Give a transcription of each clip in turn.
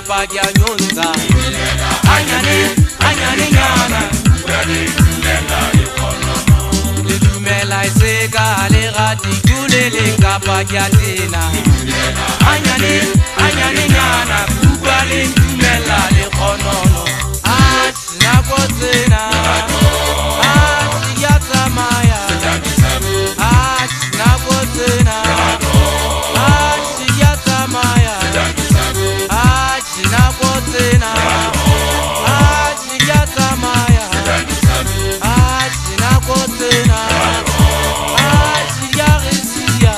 kapa kya nyonza anyane nyana le dumela iseka le rati kulele kapa kya tena anyane nyana kuba le dumela le khonono nako tena ya tsamaya nako tena ya tsamaya nako tena ya tsamaya nako tena ya risia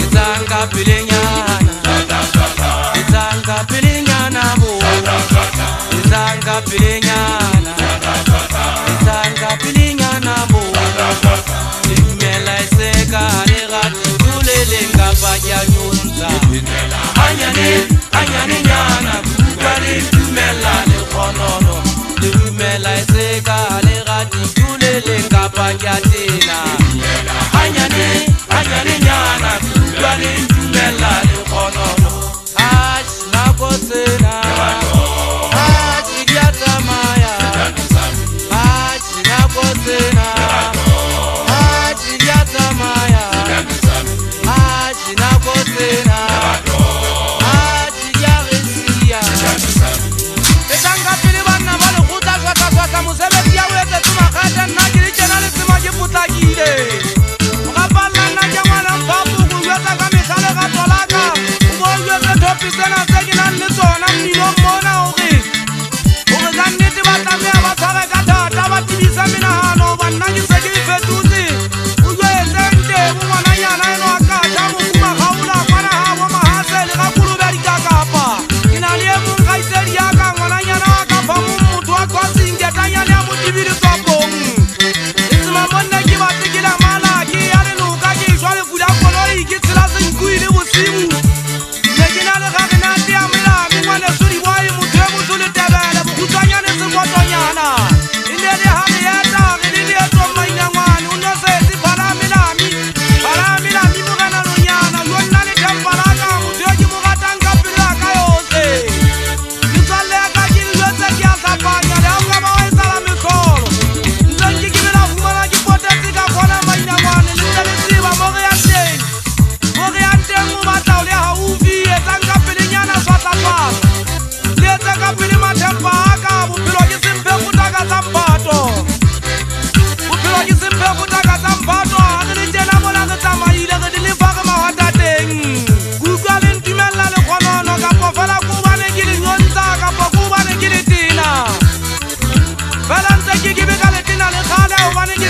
itanga pelenyana bo itanga pelenyana bo imela iseka le rati kulele ngapa ya nyunza anyane nyana kukwale imela le khonono imela iseka le rati kulele ngapa ya tena anyane nyana kukwale imela le khonono nako tena yatamaya nako tena yatamaya nako tena yarisia etanga pele bana ba le khuta swaka mosebetsi ya o etse tumakgata nna ke le tjena le tsema ke potlakile ga balla nna ke ngwana mpapu go yetsa ka metlhale ga tolaka o bo yetse thopi tsena tse ke nang le tsona mmino mona gore ka nnete ba tlameya ba tshware ka thata ba tibisa menagano ba nna ke se ke ifetotse o yetsente bo ngwananyana eno a kaja mokuma gaola kwana gabo mahasele ga kolobe a dikakapa ke na le e mong gaisedi yaka ngwananyana wa ka fa mo motho wa tshwatsing ketanyane ya motibile tswapong letsema monna ke batse ke la mala ke ya lenoka ke šwa lefula koloi ke tshela senkuile bosibu ne ke na le gage nate ya melame ngwaneso diboae motho e motho le tebele bokhutswanyane sekotonyana e ne le gage yeta ge le leetong mainangwane o nosetse phalamelami mogananonyana yo nna le tempalaka motho yo ke mo ratang ka pelo ya ka yotlhe metswalle ya ka ke lelwetse ke a tlhapanya le ga o ka ba wa e sala metlholo ntseng ke kebela fumana ke potetse ka kgona mainangwane le ntse le tseba mo re yang teng mo batla o le gaufi etsang ka pelenyana swatlapasa le etse ka pele mathempa aka bophelo ke semphe kgotaka tsa mpato ga re le tjena mola re tsamaile re di lefa re mawatateng kutlwa le ntumella le kgonono kapo fela ko bane ke le nyontsa kapo ko bane ke le tena fela ntse ke kebe ka le tena le kgale gobane ke